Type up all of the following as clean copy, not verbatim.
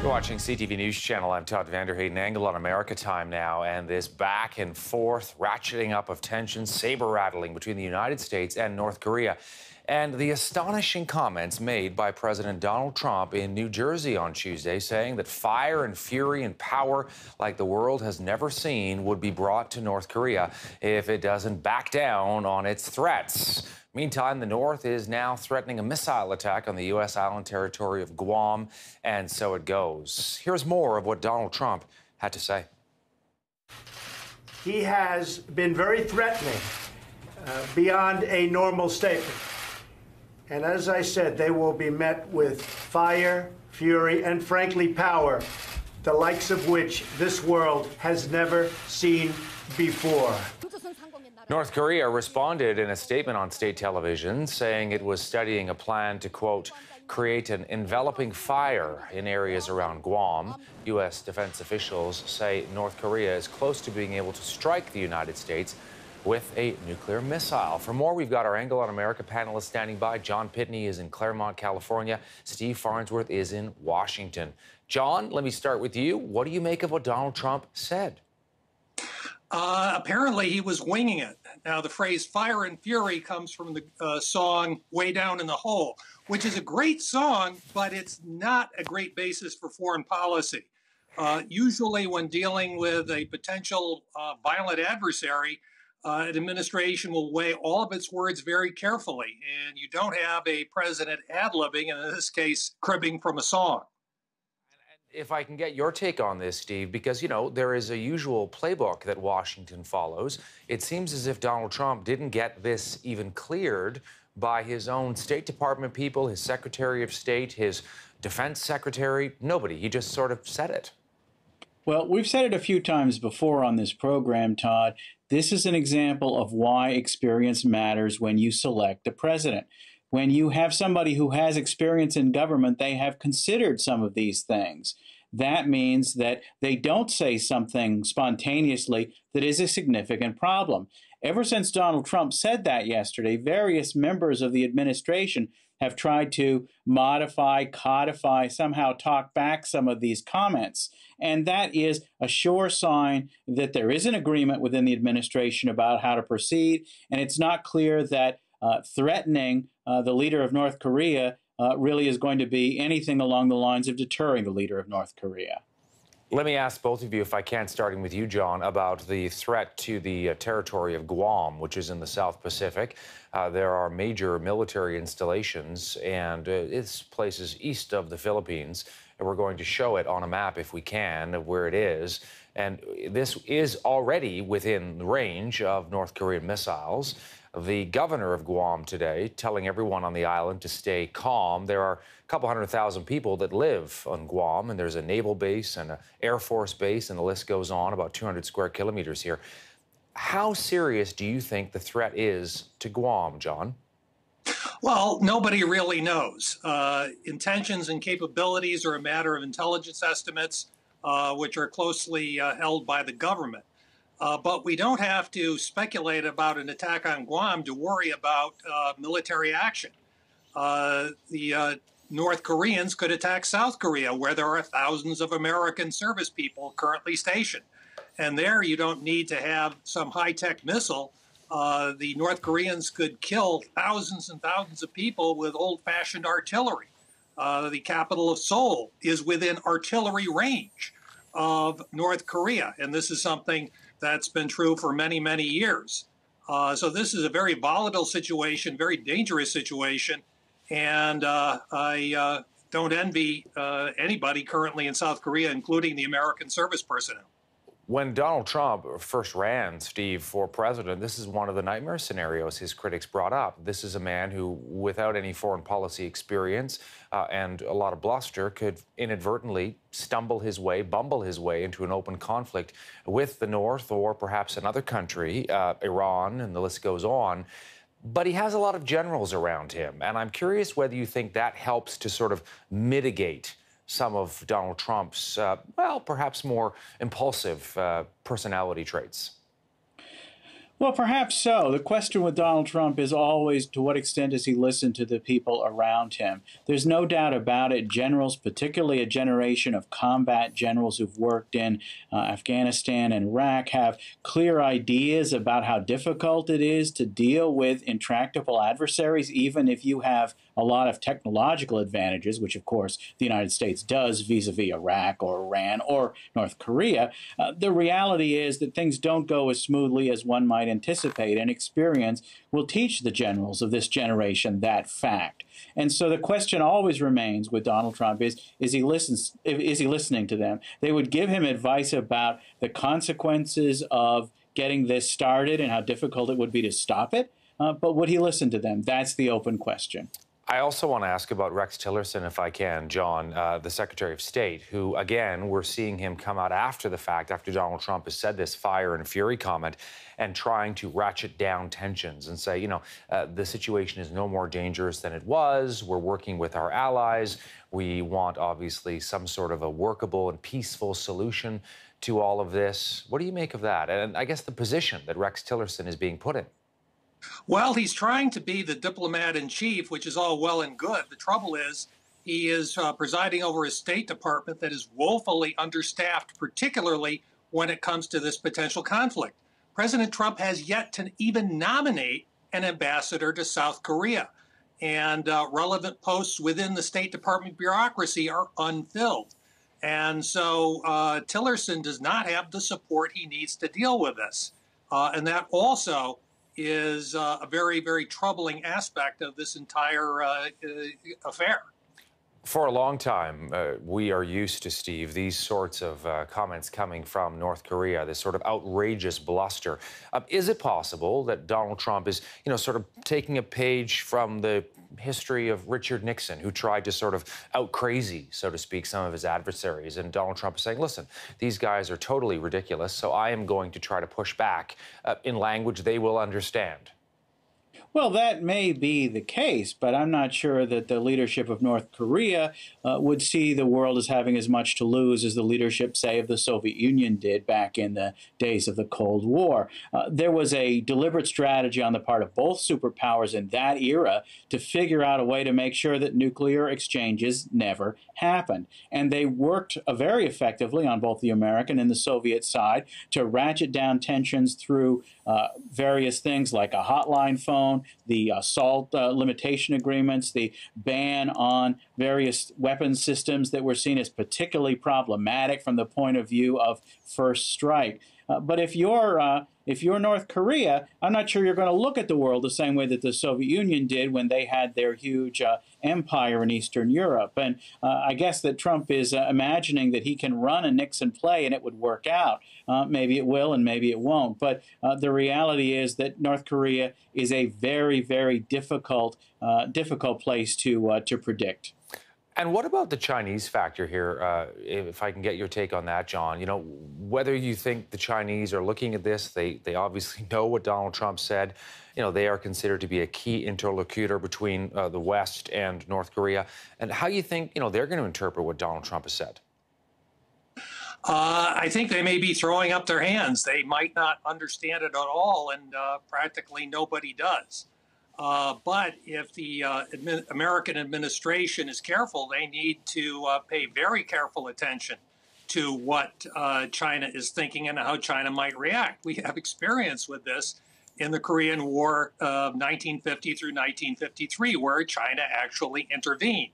You're watching CTV News Channel. I'm Todd Vanderheyden. Angle on America time now, and this back and forth ratcheting up of tensions, saber rattling between the United States and North Korea. And the astonishing comments made by President Donald Trump in New Jersey on Tuesday, saying that fire and fury and power like the world has never seen would be brought to North Korea if it doesn't back down on its threats. Meantime, the North is now threatening a missile attack on the U.S. island territory of Guam, and so it goes. Here's more of what Donald Trump had to say. He has been very threatening beyond a normal statement. And as I said, they will be met with fire, fury, and frankly, power, the likes of which this world has never seen before. North Korea responded in a statement on state television, saying it was studying a plan to, quote, create an enveloping fire in areas around Guam. U.S. defense officials say North Korea is close to being able to strike the United States with a nuclear missile. For more, we've got our Angle on America panelists standing by. John Pitney is in Claremont, California. Steve Farnsworth is in Washington. John, let me start with you. What do you make of what Donald Trump said? Apparently, he was winging it. Now, the phrase fire and fury comes from the song Way Down in the Hole, which is a great song, but it's not a great basis for foreign policy. Usually, when dealing with a potential violent adversary, an administration will weigh all of its words very carefully, and you don't have a president ad-libbing, and in this case, cribbing from a song. If I can get your take on this, Steve, because, you know, there is a usual playbook that Washington follows. It seems as if Donald Trump didn't get this even cleared by his own State Department people, his Secretary of State, his Defense Secretary, nobody. He just sort of said it. Well, we've said it a few times before on this program, Todd. This is an example of why experience matters when you select a president. When you have somebody who has experience in government, they have considered some of these things. That means that they don't say something spontaneously that is a significant problem. Ever since Donald Trump said that yesterday, various members of the administration have tried to modify, codify, somehow talk back some of these comments. And that is a sure sign that there is an agreement within the administration about how to proceed. And it's not clear that threatening the leader of North Korea really is going to be anything along the lines of deterring the leader of North Korea. Let me ask both of you, if I can, starting with you, John, about the threat to the territory of Guam, which is in the South Pacific. There are major military installations, and this place is east of the Philippines. And we're going to show it on a map, if we can, of where it is. And this is already within the range of North Korean missiles. The governor of Guam today telling everyone on the island to stay calm. There are a couple 100,000 people that live on Guam, and there's a naval base and an Air Force base, and the list goes on, about 200 square kilometers here. How serious do you think the threat is to Guam, John? Well, nobody really knows. Intentions and capabilities are a matter of intelligence estimates, which are closely held by the government. But we don't have to speculate about an attack on Guam to worry about military action. The North Koreans could attack South Korea, where there are thousands of American service people currently stationed. And there you don't need to have some high-tech missile. The North Koreans could kill thousands and thousands of people with old-fashioned artillery. The capital of Seoul is within artillery range of North Korea, and this is something that's been true for many, many years. So this is a very volatile situation, very dangerous situation, and I don't envy anybody currently in South Korea, including the American service personnel. When Donald Trump first ran, Steve, for president, this is one of the nightmare scenarios his critics brought up. This is a man who, without any foreign policy experience and a lot of bluster, could inadvertently bumble his way into an open conflict with the North or perhaps another country, Iran, and the list goes on. But he has a lot of generals around him, and I'm curious whether you think that helps to sort of mitigate some of Donald Trump's, well, perhaps more impulsive personality traits. Well, perhaps so. The question with Donald Trump is always to what extent does he listen to the people around him? There's no doubt about it. Generals, particularly a generation of combat generals who've worked in Afghanistan and Iraq, have clear ideas about how difficult it is to deal with intractable adversaries, even if you have a lot of technological advantages, which of course the United States does vis-a-vis Iraq or Iran or North Korea. The reality is that things don't go as smoothly as one might anticipate, and experience will teach the generals of this generation that fact. And so the question always remains with Donald Trump is he listening to them? They would give him advice about the consequences of getting this started and how difficult it would be to stop it. But would he listen to them? That's the open question. I also want to ask about Rex Tillerson, if I can, John, the Secretary of State, who, again, we're seeing him come out after the fact, after Donald Trump has said this fire and fury comment, and trying to ratchet down tensions and say, the situation is no more dangerous than it was. We're working with our allies. We want, obviously, some sort of a workable and peaceful solution to all of this. What do you make of that? And I guess the position that Rex Tillerson is being put in. Well, he's trying to be the diplomat in chief, which is all well and good. The trouble is he is presiding over a State Department that is woefully understaffed, particularly when it comes to this potential conflict. President Trump has yet to even nominate an ambassador to South Korea, and relevant posts within the State Department bureaucracy are unfilled. And so Tillerson does not have the support he needs to deal with this. And that also is a very, very troubling aspect of this entire affair. For a long time, we are used to, Steve, these sorts of comments coming from North Korea, this sort of outrageous bluster. Is it possible that Donald Trump is, sort of taking a page from the history of Richard Nixon, who tried to sort of out-crazy, so to speak, some of his adversaries? And Donald Trump is saying, listen, these guys are totally ridiculous, so I am going to try to push back in language they will understand. Well, that may be the case, but I'm not sure that the leadership of North Korea would see the world as having as much to lose as the leadership, say, of the Soviet Union did back in the days of the Cold War. There was a deliberate strategy on the part of both superpowers in that era to figure out a way to make sure that nuclear exchanges never happened. And they worked very effectively on both the American and the Soviet side to ratchet down tensions through various things like a hotline phone, the SALT limitation agreements, the ban on various weapons systems that were seen as particularly problematic from the point of view of first strike. But if you're North Korea, I'm not sure you're going to look at the world the same way that the Soviet Union did when they had their huge empire in Eastern Europe. And I guess that Trump is imagining that he can run a Nixon play and it would work out. Maybe it will and maybe it won't. But the reality is that North Korea is a very, very difficult place to predict. And what about the Chinese factor here, if I can get your take on that, John? Whether you think the Chinese are looking at this, they obviously know what Donald Trump said. They are considered to be a key interlocutor between the West and North Korea. And how you think, they're going to interpret what Donald Trump has said? I think they may be throwing up their hands. They might not understand it at all, and practically nobody does. But if the American administration is careful, they need to pay very careful attention to what China is thinking and how China might react. We have experience with this in the Korean War of 1950 through 1953, where China actually intervened.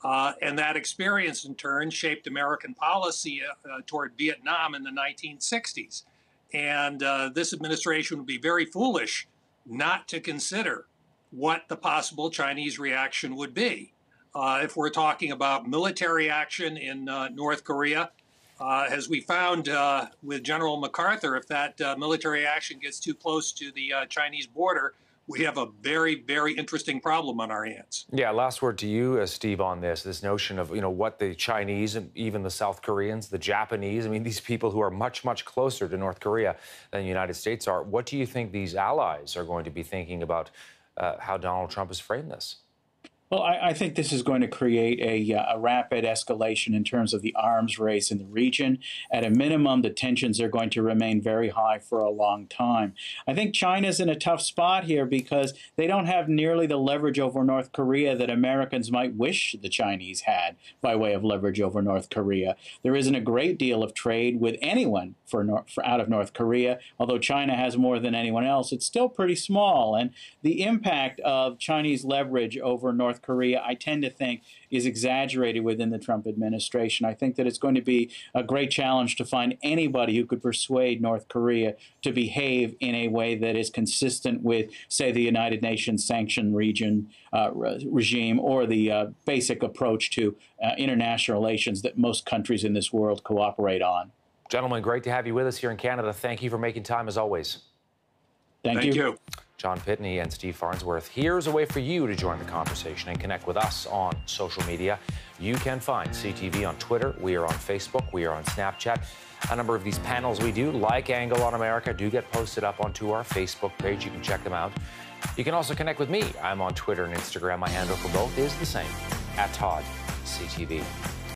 And that experience, in turn, shaped American policy toward Vietnam in the 1960s. And this administration would be very foolish not to consider what the possible Chinese reaction would be. If we're talking about military action in North Korea, as we found with General MacArthur, if that military action gets too close to the Chinese border, we have a very, very interesting problem on our hands. Yeah, last word to you, Steve, on this notion of, what the Chinese and even the South Koreans, the Japanese, these people who are much, much closer to North Korea than the United States are. What do you think these allies are going to be thinking about how Donald Trump has framed this? Well, I think this is going to create a rapid escalation in terms of the arms race in the region. At a minimum, the tensions are going to remain very high for a long time. I think China's in a tough spot here because they don't have nearly the leverage over North Korea that Americans might wish the Chinese had by way of leverage over North Korea. There isn't a great deal of trade with anyone for out of North Korea, although China has more than anyone else. It's still pretty small, and the impact of Chinese leverage over North Korea, I tend to think, is exaggerated within the Trump administration. I think that it's going to be a great challenge to find anybody who could persuade North Korea to behave in a way that is consistent with, say, the United Nations sanction regime or the basic approach to international relations that most countries in this world cooperate on. Gentlemen, great to have you with us here in Canada. Thank you for making time as always. Thank you. John Pitney and Steve Farnsworth. Here's a way for you to join the conversation and connect with us on social media. You can find CTV on Twitter. We are on Facebook. We are on Snapchat. A number of these panels we do, like Angle on America, do get posted up onto our Facebook page. You can check them out. You can also connect with me. I'm on Twitter and Instagram. My handle for both is the same, @ToddCTV.